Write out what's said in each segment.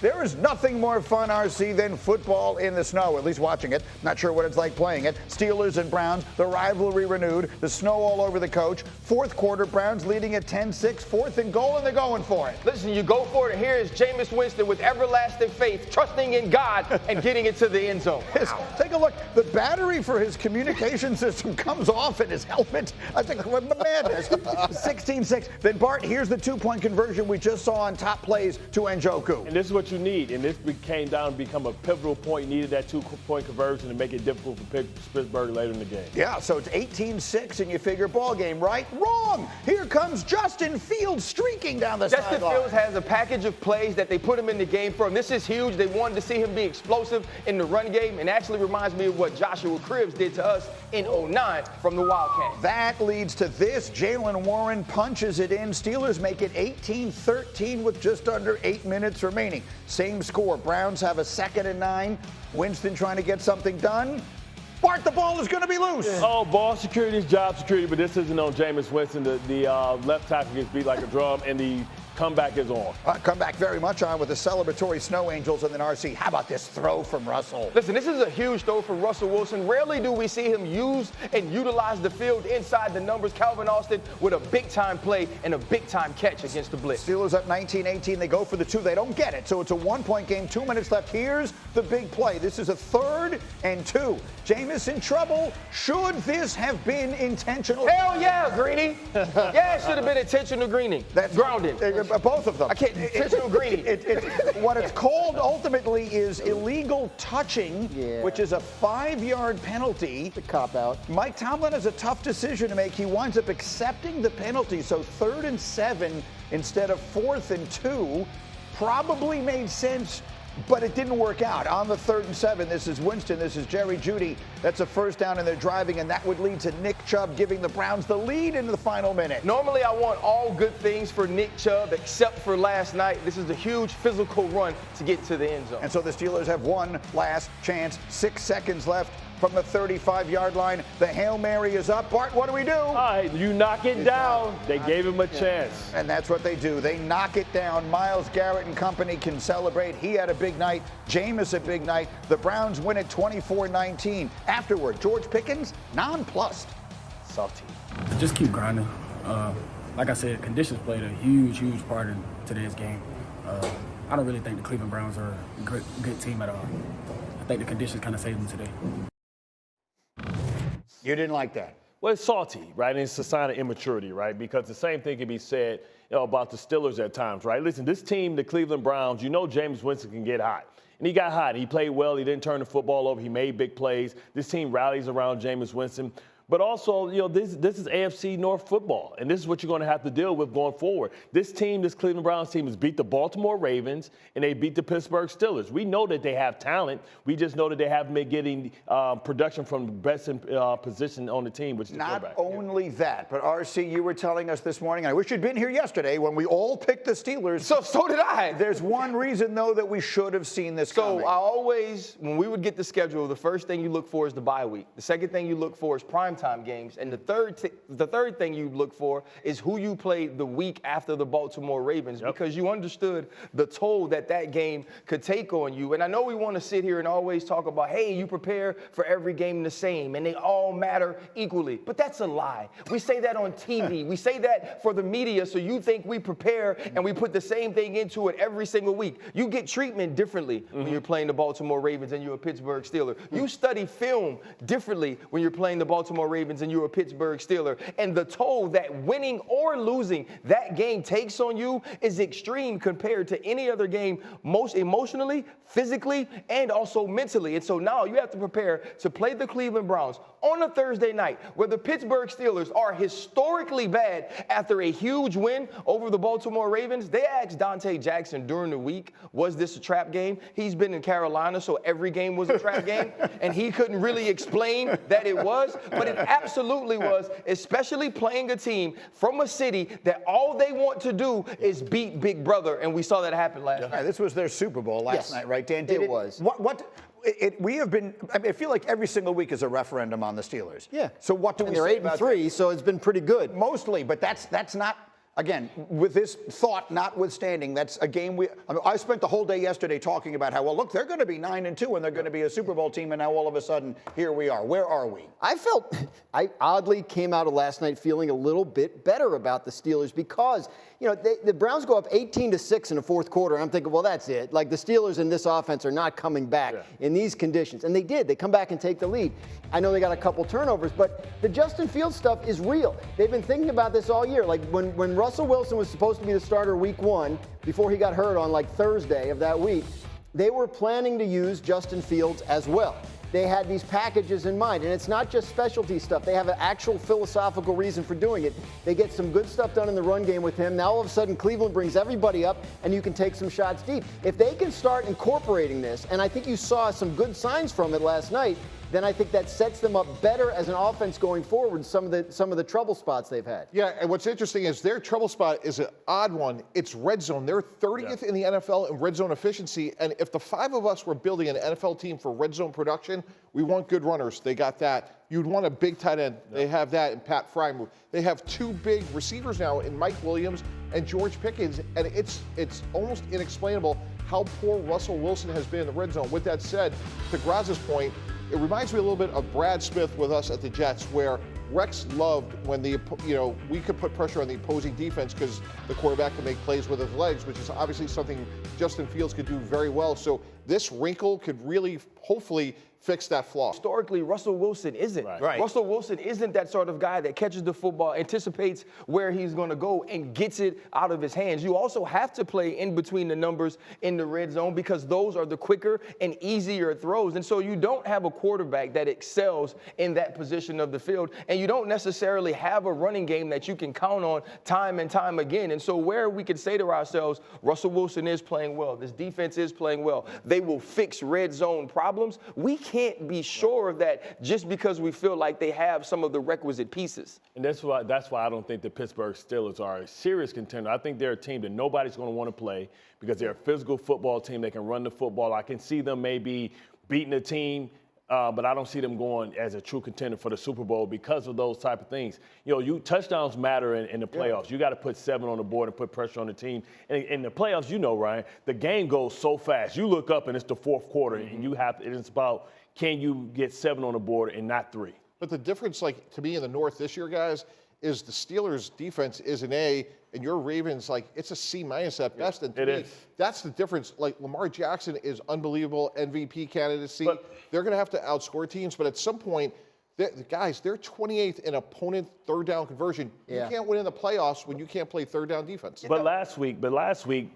There is nothing more fun, RC, than football in the snow, at least watching it. Not sure what it's like playing it. Steelers and Browns, the rivalry renewed, the snow all over the coach. Fourth quarter, Browns leading at 10-6, fourth and goal, and they're going for it. Listen, you go for it. Here is Jameis Winston with everlasting faith, trusting in God and getting it to the end zone. Wow. Take a look. The battery for his communication system comes off in his helmet. I think, madness. 16-6. Then, Bart, here's the two-point conversion we just saw on top plays to Njoku. And this is what you need. And this came down to become a pivotal point. You needed that two-point conversion to make it difficult for Pittsburgh later in the game. Yeah, so it's 18-6, and you figure ball game, right? Wrong! Here comes Justin Fields streaking down the sideline. Justin Fields has a package of plays that they put him in the game for, and this is huge. They wanted to see him be explosive in the run game, and actually reminds me of what Joshua Cribbs did to us in 09 from the Wildcats. That leads to this. Jalen Warren punches it in. Steelers make it 18-13 with just under 8 minutes remaining. Same score. Browns have a 2nd and 9. Winston trying to get something done. Bart, the ball is going to be loose. Oh, ball security is job security, but this isn't on Jameis Winston. The left tackle gets beat like a drum, and the comeback is on. Comeback very much on with the celebratory Snow Angels and then RC. How about this throw from Russell? Listen, this is a huge throw from Russell Wilson. Rarely do we see him use and utilize the field inside the numbers. Calvin Austin with a big-time play and a big-time catch against the blitz. Steelers up 19-18. They go for the 2. They don't get it. So it's a 1-point game. 2 minutes left. Here's the big play. This is a 3rd and 2. Jameis in trouble. Should this have been intentional? Hell yeah, Greeny. Yeah, it should have been intentional greening. That's grounding. Both of them. I can't. Intentional greening. What it's called ultimately is illegal touching, which is a 5-yard penalty. The cop out. Mike Tomlin has a tough decision to make. He winds up accepting the penalty. So 3rd and 7 instead of 4th and 2 probably made sense. But it didn't work out. On the 3rd and 7, this is Winston, this is Jerry Jeudy. That's a first down, and they're driving, and that would lead to Nick Chubb giving the Browns the lead into the final minute. Normally, I want all good things for Nick Chubb, except for last night. This is a huge physical run to get to the end zone. And so the Steelers have one last chance. 6 seconds left from the 35-yard line. The Hail Mary is up. Bart, what do we do? All right, you knock it down. They gave him a chance. And that's what they do. They knock it down. Myles Garrett and company can celebrate. He had a big night. Jameis a big night. The Browns win it 24-19. Afterward, George Pickens, nonplussed. Salty. Just keep grinding. Like I said, conditions played a huge part in today's game. I don't really think the Cleveland Browns are a good team at all. I think the conditions kind of saved them today. You didn't like that? Well, it's salty, right? And it's a sign of immaturity, right? Because the same thing can be said about the Steelers at times, right? Listen, this team, the Cleveland Browns, you know Jameis Winston can get hot. And he got hot. He played well. He didn't turn the football over. He made big plays. This team rallies around Jameis Winston. But also, this is AFC North football, and this is what you're going to have to deal with going forward. This team, this Cleveland Browns team, has beat the Baltimore Ravens, and they beat the Pittsburgh Steelers. We know that they have talent. We just know that they haven't been getting production from the best position on the team, which is the quarterback. Not only that, but RC, you were telling us this morning, I wish you'd been here yesterday when we all picked the Steelers. So did I. There's one reason, though, that we should have seen this coming. So I always, when we would get the schedule, the first thing you look for is the bye week. The second thing you look for is primetime games. And the third thing you look for is who you played the week after the Baltimore Ravens, because you understood the toll that game could take on you. And I know we want to sit here and always talk about, hey, you prepare for every game the same and they all matter equally. But that's a lie. We say that on TV. We say that for the media, so you think we prepare and we put the same thing into it every single week. You get treatment differently when you're playing the Baltimore Ravens and you're a Pittsburgh Steeler. You study film differently when you're playing the Baltimore Ravens and you're a Pittsburgh Steeler. And the toll that winning or losing that game takes on you is extreme compared to any other game, most emotionally, physically, and also mentally. And so now you have to prepare to play the Cleveland Browns on a Thursday night, where the Pittsburgh Steelers are historically bad after a huge win over the Baltimore Ravens. They asked Dante Jackson during the week, was this a trap game? He's been in Carolina, so every game was a trap game, and he couldn't really explain that it was, but it absolutely was, especially playing a team from a city that all they want to do is beat Big Brother, and we saw that happen last night. This was their Super Bowl last night, right, Dan? It was. We have been. I feel like every single week is a referendum on the Steelers. Yeah. So what do we they're say 8-3, so it's been pretty good. Mostly, but that's not again, with this thought notwithstanding, that's a game I spent the whole day yesterday talking about how, well, look, they're going to be 9-2 and they're going to be a Super Bowl team, and now all of a sudden, here we are. Where are we? I oddly came out of last night feeling a little bit better about the Steelers because, the Browns go up 18-6 in the fourth quarter. And I'm thinking, well, that's it. Like, the Steelers in this offense are not coming back in these conditions. And they did. They come back and take the lead. I know they got a couple turnovers, but the Justin Fields stuff is real. They've been thinking about this all year. Like, when Russell Wilson was supposed to be the starter week 1, before he got hurt on, like, Thursday of that week, they were planning to use Justin Fields as well. They had these packages in mind, and it's not just specialty stuff. They have an actual philosophical reason for doing it. They get some good stuff done in the run game with him. Now all of a sudden Cleveland brings everybody up, and you can take some shots deep. If they can start incorporating this, and I think you saw some good signs from it last night, then I think that sets them up better as an offense going forward, some of the trouble spots they've had. Yeah, and what's interesting is their trouble spot is an odd one. It's red zone. They're 30th in the NFL in red zone efficiency, and if the 5 of us were building an NFL team for red zone production, we want good runners. They got that. You'd want a big tight end. They have that in Pat Frymouth. They have 2 big receivers now in Mike Williams and George Pickens, and it's almost inexplainable how poor Russell Wilson has been in the red zone. With that said, to Graz's point, it reminds me a little bit of Brad Smith with us at the Jets, where Rex loved when we could put pressure on the opposing defense because the quarterback can make plays with his legs, which is obviously something Justin Fields could do very well. So this wrinkle could really, hopefully, fix that flaw. Historically, Russell Wilson isn't. Right. Russell Wilson isn't that sort of guy that catches the football, anticipates where he's going to go, and gets it out of his hands. You also have to play in between the numbers in the red zone because those are the quicker and easier throws. And so you don't have a quarterback that excels in that position of the field, and you don't necessarily have a running game that you can count on time and time again. And so where we can say to ourselves, Russell Wilson is playing well, this defense is playing well, they will fix red zone problems, we can't be sure of that just because we feel like they have some of the requisite pieces. And that's why I don't think the Pittsburgh Steelers are a serious contender. I think they're a team that nobody's going to want to play because they're a physical football team. They can run the football. I can see them maybe beating a team, but I don't see them going as a true contender for the Super Bowl because of those type of things. Touchdowns matter in the playoffs. Yeah. You got to put 7 on the board and put pressure on the team. And in the playoffs, Ryan, the game goes so fast. You look up and it's the fourth quarter, and it's about, can you get 7 on the board and not 3? But the difference, to me in the North this year, guys, is the Steelers' defense is an A, and your Ravens, it's a C- at best. And to me, that's the difference. Lamar Jackson is unbelievable MVP candidacy. They're going to have to outscore teams, but at some point, they're 28th in opponent third down conversion. You can't win in the playoffs when you can't play third down defense. But last week,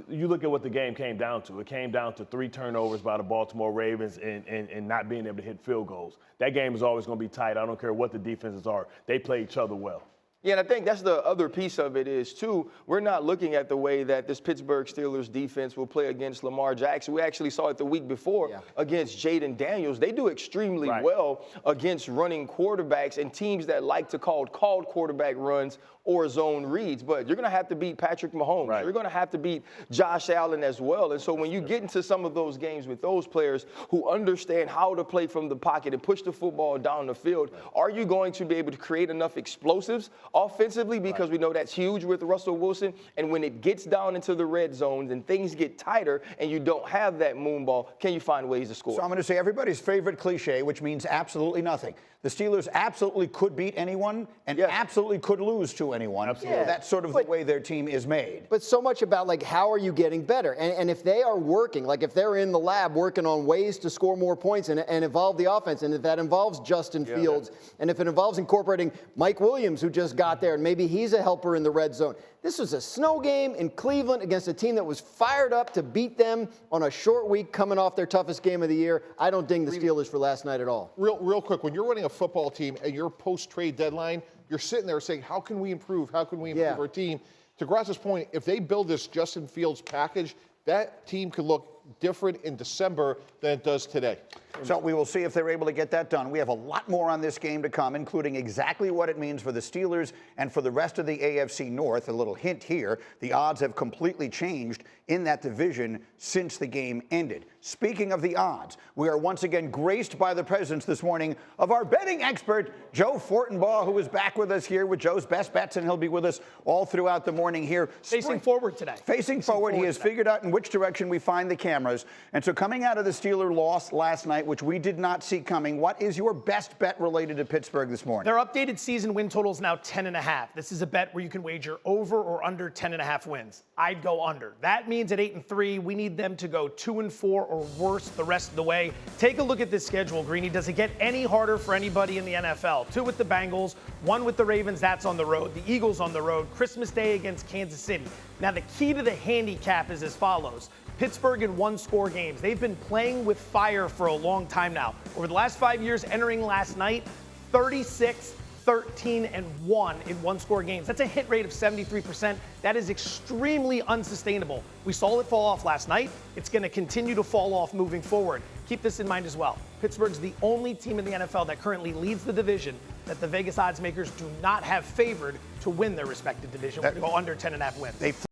you look at what the game came down to. It came down to 3 turnovers by the Baltimore Ravens and not being able to hit field goals. That game is always going to be tight. I don't care what the defenses are. They play each other well. Yeah, and I think that's the other piece of it is, too, we're not looking at the way that this Pittsburgh Steelers defense will play against Lamar Jackson. We actually saw it the week before against Jaden Daniels. They do extremely well against running quarterbacks and teams that like to called quarterback runs or zone reads. But you're going to have to beat Patrick Mahomes. Right. You're going to have to beat Josh Allen as well. And so when you get into some of those games with those players who understand how to play from the pocket and push the football down the field, are you going to be able to create enough explosives offensively? Because we know that's huge with Russell Wilson. And when it gets down into the red zones and things get tighter and you don't have that moon ball, can you find ways to score? So I'm going to say everybody's favorite cliche, which means absolutely nothing. The Steelers absolutely could beat anyone and absolutely could lose to anyone. Absolutely. Yeah. That's sort of the way their team is made. But so much about how are you getting better? And if they are working, if they're in the lab working on ways to score more points and evolve the offense, and if that involves Justin Fields, and if it involves incorporating Mike Williams, who just got there, and maybe he's a helper in the red zone. This was a snow game in Cleveland against a team that was fired up to beat them on a short week coming off their toughest game of the year. I don't ding the Steelers for last night at all. Real quick, when you're running a football team and you're post-trade deadline, you're sitting there saying, how can we improve? How can we improve our team? To Graz's point, if they build this Justin Fields package, that team could look different in December than it does today. So we will see if they're able to get that done. We have a lot more on this game to come, including exactly what it means for the Steelers and for the rest of the AFC North. A little hint here, the odds have completely changed in that division since the game ended. Speaking of the odds, we are once again graced by the presence this morning of our betting expert, Joe Fortenbaugh, who is back with us here with Joe's Best Bets, and he'll be with us all throughout the morning here. Facing forward today. Facing forward, he has figured out in which direction we find the cameras. And so coming out of the Steeler loss last night, which we did not see coming, what is your best bet related to Pittsburgh this morning? Their updated season win total is now 10.5. This is a bet where you can wager over or under 10.5 wins. I'd go under. That means at 8-3, we need them to go 2-4 or worse the rest of the way. Take a look at this schedule, Greeny. Does it get any harder for anybody in the NFL? 2 with the Bengals, 1 with the Ravens, that's on the road. The Eagles on the road, Christmas Day against Kansas City. Now, the key to the handicap is as follows. Pittsburgh in one-score games. They've been playing with fire for a long time now. Over the last 5 years, entering last night, 36, 13, and 1 in one-score games. That's a hit rate of 73%. That is extremely unsustainable. We saw it fall off last night. It's going to continue to fall off moving forward. Keep this in mind as well. Pittsburgh's the only team in the NFL that currently leads the division that the Vegas odds makers do not have favored to win their respective division. We're going to go under 10.5 wins.